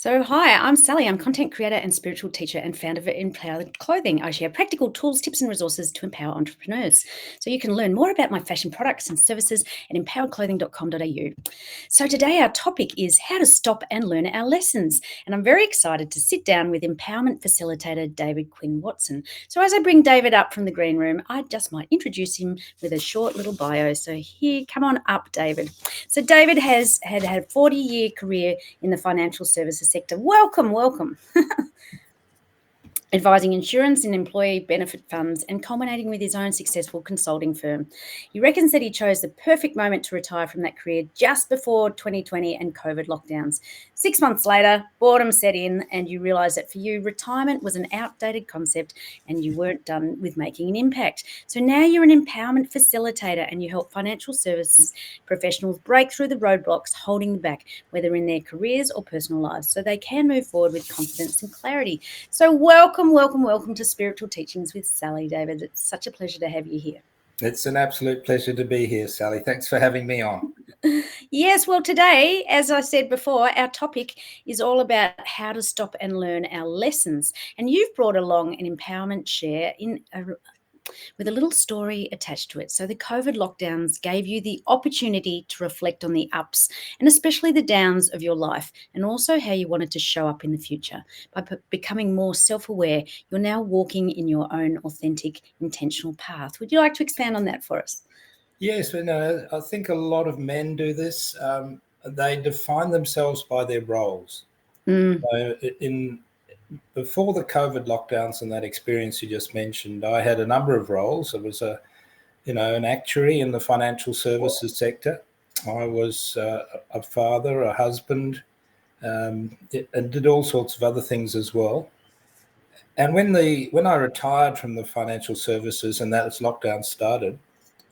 Hi, I'm Sally. I'm content creator and spiritual teacher and founder of Empowered Clothing. I share practical tools, tips, and resources to empower entrepreneurs. So you can learn more about my fashion products and services at empoweredclothing.com.au. So today our topic is how to stop and learn our lessons. And I'm very excited to sit down with Empowerment Facilitator David Quinn-Watson. So as I bring David up from the green room, I just might introduce him with a short little bio. So here, come on up, David. So David has had a 40-year career in the financial services sector. Welcome. Advising insurance and employee benefit funds and culminating with his own successful consulting firm. He reckons that he chose the perfect moment to retire from that career just before 2020 and COVID lockdowns. 6 months later, boredom set in and you realise that for you, retirement was an outdated concept and you weren't done with making an impact. So now you're an empowerment facilitator and you help financial services professionals break through the roadblocks holding them back, whether in their careers or personal lives, so they can move forward with confidence and clarity. So welcome to Spiritual Teachings with Sally, David. It's such a pleasure to have you here. It's an absolute pleasure to be here, Sally. Thanks for having me on. Yes, well, today, as I said before, our topic is all about how to stop and learn our lessons. And you've brought along an empowerment share with a little story attached to it. So the COVID lockdowns gave you the opportunity to reflect on the ups and especially the downs of your life, and also how you wanted to show up in the future. By becoming more self-aware, you're now walking in your own authentic, intentional path. Would you like to expand on that for us? Yes, I think a lot of men do this. They define themselves by their roles. So before the COVID lockdowns and that experience you just mentioned, I had a number of roles. I was an actuary in the financial services sector. I was a father, a husband, and did all sorts of other things as well. And when I retired from the financial services and that lockdown started,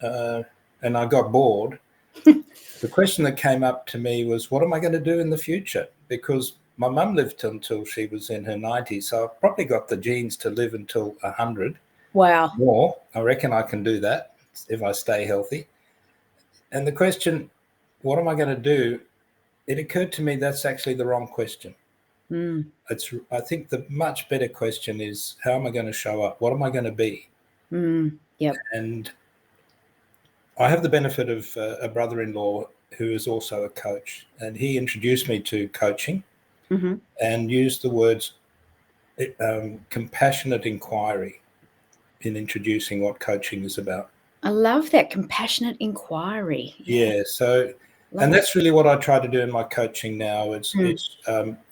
and I got bored, the question that came up to me was, what am I going to do in the future? Because my mum lived until she was in her 90s, so I've probably got the genes to live until 100. Wow. More. I reckon I can do that if I stay healthy. And the question, what am I going to do? It occurred to me that's actually the wrong question. I think the much better question is, how am I going to show up? What am I going to be? Yep. And I have the benefit of a brother-in-law who is also a coach, and he introduced me to coaching and used the words compassionate inquiry in introducing what coaching is about. I love that, compassionate inquiry. Yeah, and that's really what I try to do in my coaching now. It's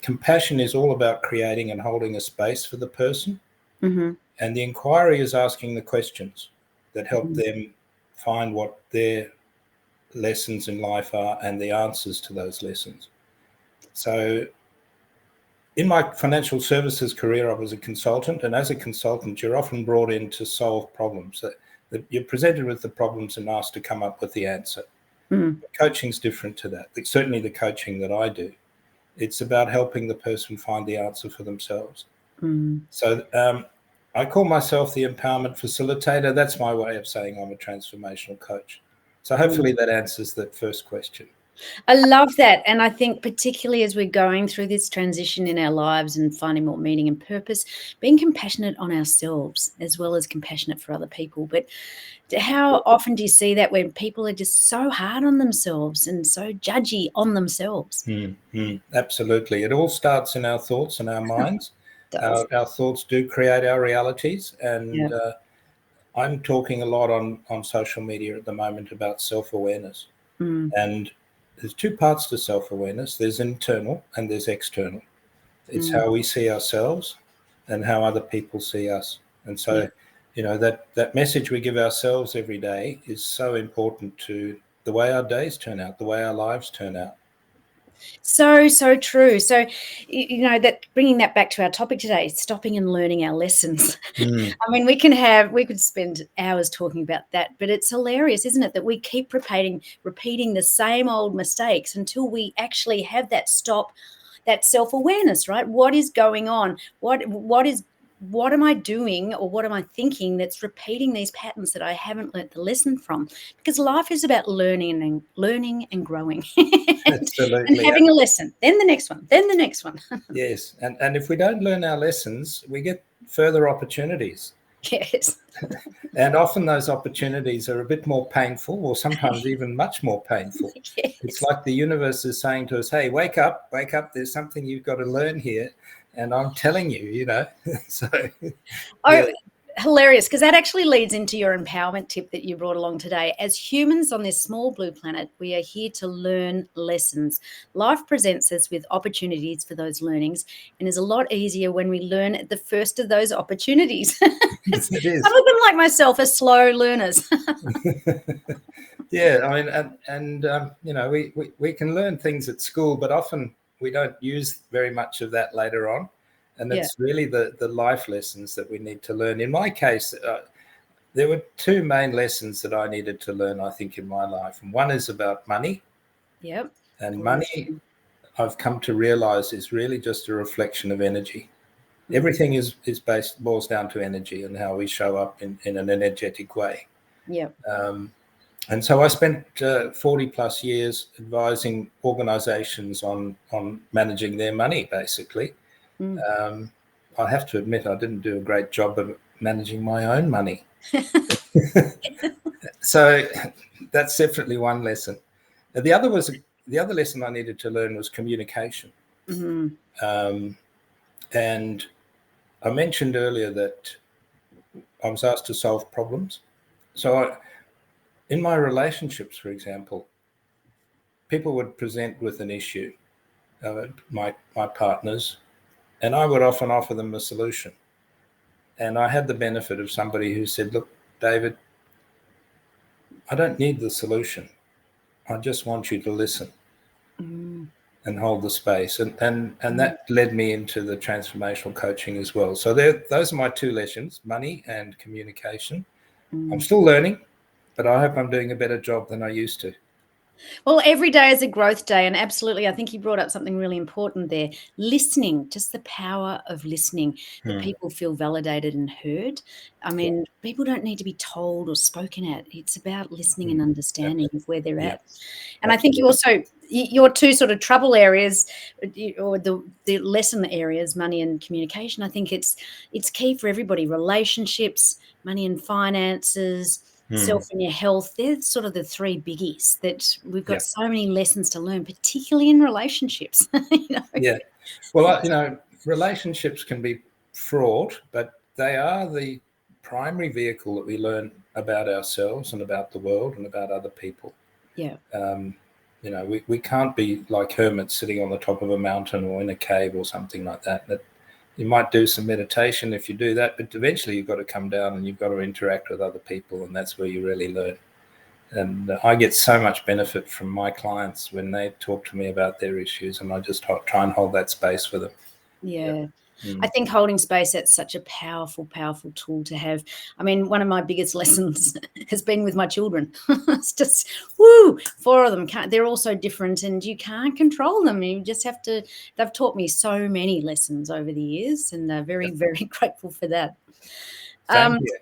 compassion is all about creating and holding a space for the person, and the inquiry is asking the questions that help them find what their lessons in life are and the answers to those lessons. So in my financial services career, I was a consultant, and as a consultant, you're often brought in to solve problems. That you're presented with the problems and asked to come up with the answer. Coaching's different to that. Certainly the coaching that I do, it's about helping the person find the answer for themselves. So I call myself the Empowerment Facilitator. That's my way of saying I'm a transformational coach. So hopefully that answers that first question. I love that. And I think particularly as we're going through this transition in our lives and finding more meaning and purpose, being compassionate on ourselves as well as compassionate for other people. But how often do you see that when people are just so hard on themselves and so judgy on themselves? Absolutely. It all starts in our thoughts and our minds. Our thoughts do create our realities. And I'm talking a lot on social media at the moment about self-awareness. And there's two parts to self-awareness. There's internal and there's external. It's how we see ourselves and how other people see us. And so, that message we give ourselves every day is so important to the way our days turn out, the way our lives turn out. So true. So, that bringing that back to our topic today, stopping and learning our lessons. I mean, we could spend hours talking about that, but it's hilarious, isn't it, that we keep repeating the same old mistakes until we actually have that stop, that self-awareness, right? What is going on? What is what am I doing or what am I thinking that's repeating these patterns that I haven't learnt the lesson from? Because life is about learning and growing and Absolutely. having a lesson, then the next one, then the next one. Yes. And if we don't learn our lessons, we get further opportunities. Yes. And often those opportunities are a bit more painful, or sometimes even much more painful. Yes. It's like the universe is saying to us, hey, wake up, there's something you've got to learn here. And I'm telling you, you know. So Oh, hilarious, because that actually leads into your empowerment tip that you brought along today. As humans on this small blue planet, we are here to learn lessons. Life presents us with opportunities for those learnings, and is a lot easier when we learn at the first of those opportunities. it is. Some of them, like myself, are slow learners. Yeah, I mean, and you know, we can learn things at school, but often we don't use very much of that later on. And it's really the life lessons that we need to learn. In my case, there were two main lessons that I needed to learn, I think, in my life. And one is about money. Yep. And money, I've come to realize, is really just a reflection of energy. Everything is boils down to energy and how we show up in an energetic way. Yeah. And so I spent 40 plus years advising organizations on managing their money, basically. I have to admit, I didn't do a great job of managing my own money. So that's definitely one lesson. The other lesson I needed to learn was communication. And I mentioned earlier that I was asked to solve problems. So in my relationships, for example, people would present with an issue, my partners, and I would often offer them a solution. And I had the benefit of somebody who said, look, David, I don't need the solution. I just want you to listen and hold the space. And that led me into the transformational coaching as well. So those are my two lessons, money and communication. I'm still learning, but I hope I'm doing a better job than I used to. Well, every day is a growth day. And absolutely, I think you brought up something really important there. Listening, just the power of listening, that people feel validated and heard. I mean, people don't need to be told or spoken at. It's about listening and understanding of where they're at. And I think you also, your two sort of trouble areas, or the lesson areas, money and communication, I think it's key for everybody. Relationships, money and finances, self and your health, they're sort of the three biggies that we've got so many lessons to learn, particularly in relationships. Yeah. Well, you know, relationships can be fraught, but they are the primary vehicle that we learn about ourselves and about the world and about other people. Yeah. You know, we can't be like hermits sitting on the top of a mountain or in a cave or something like that. You might do some meditation if you do that, but eventually you've got to come down and you've got to interact with other people, and that's where you really learn. And I get so much benefit from my clients when they talk to me about their issues, and I just try and hold that space for them. Yeah. I think holding space, that's such a powerful, powerful tool to have. I mean, one of my biggest lessons has been with my children. It's just, four of them. They're all so different, and you can't control them. You just have to. They've taught me so many lessons over the years, and they're very, very grateful for that. Thank you.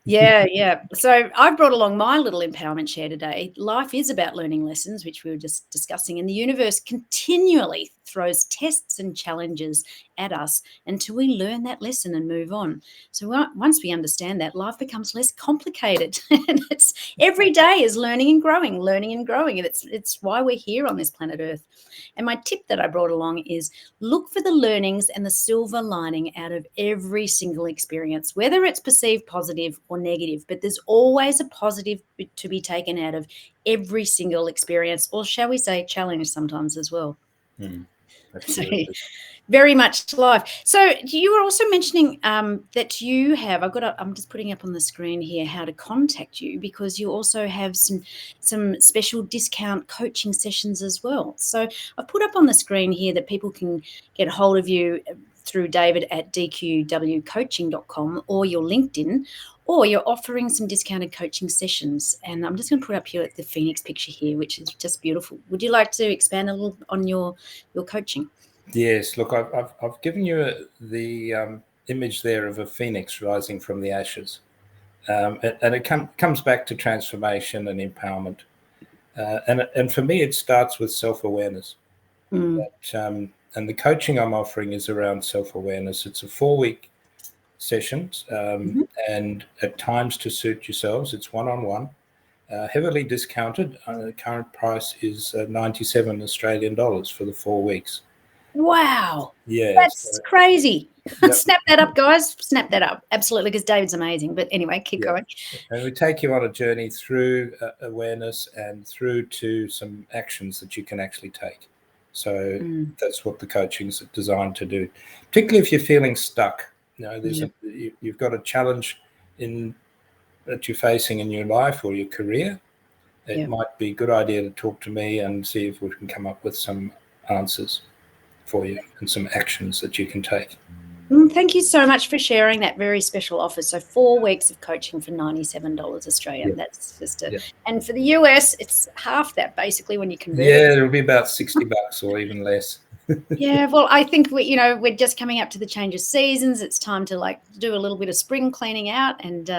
Yeah. So I've brought along my little empowerment share today. Life is about learning lessons, which we were just discussing, and the universe continually throws tests and challenges at us until we learn that lesson and move on. So once we understand that, life becomes less complicated. And it's every day is learning and growing. And it's why we're here on this planet Earth. And my tip that I brought along is look for the learnings and the silver lining out of every single experience, whether it's perceived positive or negative, but there's always a positive to be taken out of every single experience, or shall we say challenge sometimes as well. Absolutely. So, very much life. So you were also mentioning that you have, I'm just putting up on the screen here how to contact you, because you also have some special discount coaching sessions as well. So I've put up on the screen here that people can get hold of you through David at dqwcoaching.com or your LinkedIn, or you're offering some discounted coaching sessions. And I'm just going to put up here the Phoenix picture here, which is just beautiful. Would you like to expand a little on your coaching? Yes. Look, I've given you the image there of a phoenix rising from the ashes. And it comes back to transformation and empowerment. And for me, it starts with self-awareness. And the coaching I'm offering is around self-awareness. It's a 4-week session, and at times to suit yourselves. It's one-on-one, heavily discounted. The current price is 97 Australian dollars for the 4 weeks. Wow. Yeah. That's crazy. Yep. Snap that up, guys. Snap that up. Absolutely, because David's amazing. But anyway, keep going. And we take you on a journey through awareness and through to some actions that you can actually take. So that's what the coaching is designed to do, particularly if you're feeling stuck. You've got a challenge that you're facing in your life or your career. It might be a good idea to talk to me and see if we can come up with some answers for you and some actions that you can take. Thank you so much for sharing that very special offer. So 4 weeks of coaching for $97 Australian. That's just and for the US, it's half that basically when you convert it. Yeah, it'll be about $60 or even less. Yeah, well, I think we're just coming up to the change of seasons. It's time to do a little bit of spring cleaning out and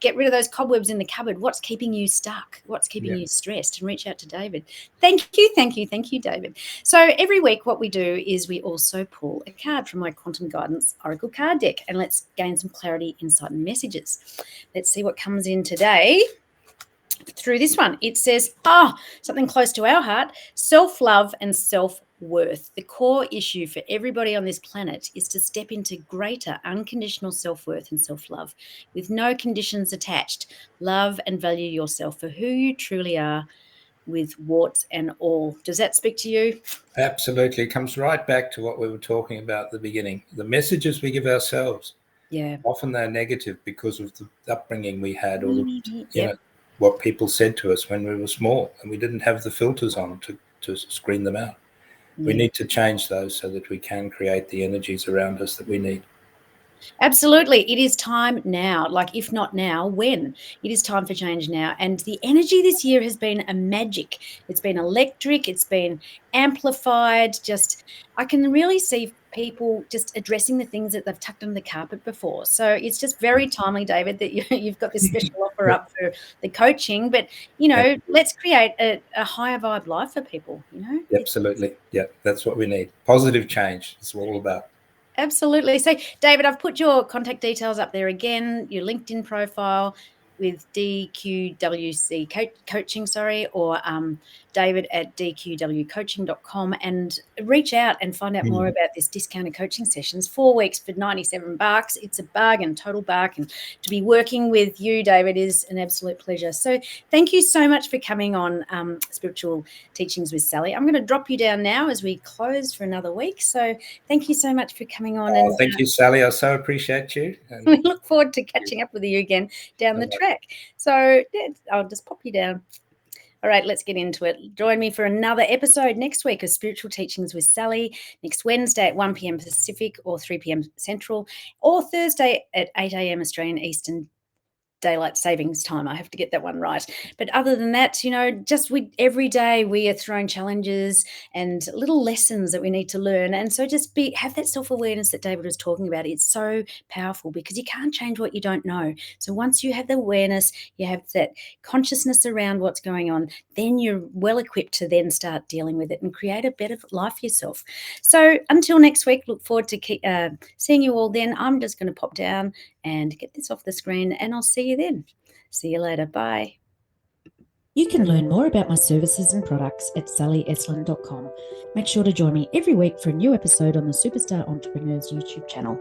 get rid of those cobwebs in the cupboard. What's keeping you stuck? What's keeping you stressed? And reach out to David. Thank you, David. So every week what we do is we also pull a card from my Quantum Guidance Oracle card deck, and let's gain some clarity, insight, and messages. Let's see what comes in today. Through this one, it says, something close to our heart, self-love and self-worth. The core issue for everybody on this planet is to step into greater unconditional self-worth and self-love with no conditions attached. Love and value yourself for who you truly are, with warts and all. Does that speak to you? Absolutely. It comes right back to what we were talking about at the beginning. The messages we give ourselves. Yeah. Often they're negative because of the upbringing we had or what people said to us when we were small and we didn't have the filters on to screen them out. We need to change those so that we can create the energies around us that we need. Absolutely. It is time now. If not now, when? It is time for change now. And the energy this year has been a magic. It's been electric. It's been amplified. I can really see people just addressing the things that they've tucked under the carpet before. So it's just very timely, David, that you've got this special offer up for the coaching. But, let's create a higher vibe life for people, Absolutely. Yeah, that's what we need. Positive change. It's all about. Absolutely. So, David, I've put your contact details up there again, your LinkedIn profile with DQWC coaching, or David at dqwcoaching.com, and reach out and find out more about this discounted coaching sessions. 4 weeks for $97. It's a bargain, total bargain. To be working with you, David, is an absolute pleasure. So thank you so much for coming on Spiritual Teachings with Sally. I'm going to drop you down now as we close for another week. So thank you so much for coming on. Thank you, Sally. I so appreciate you. And we look forward to catching up with you again down the track. So I'll just pop you down. All right, let's get into it. Join me for another episode next week of Spiritual Teachings with Sally, next Wednesday at 1 p.m. Pacific or 3 p.m. Central, or Thursday at 8 a.m. Australian Eastern Daylight Savings Time. I have to get that one right. But other than that, every day we are thrown challenges and little lessons that we need to learn. And so just have that self-awareness that David was talking about. It's so powerful because you can't change what you don't know. So once you have the awareness, you have that consciousness around what's going on, then you're well equipped to then start dealing with it and create a better life for yourself. So until next week, look forward to seeing you all then. I'm just going to pop down and get this off the screen, and I'll see you then. See you later. Bye. You can learn more about my services and products at sallyesland.com. Make sure to join me every week for a new episode on the Superstar Entrepreneurs YouTube channel.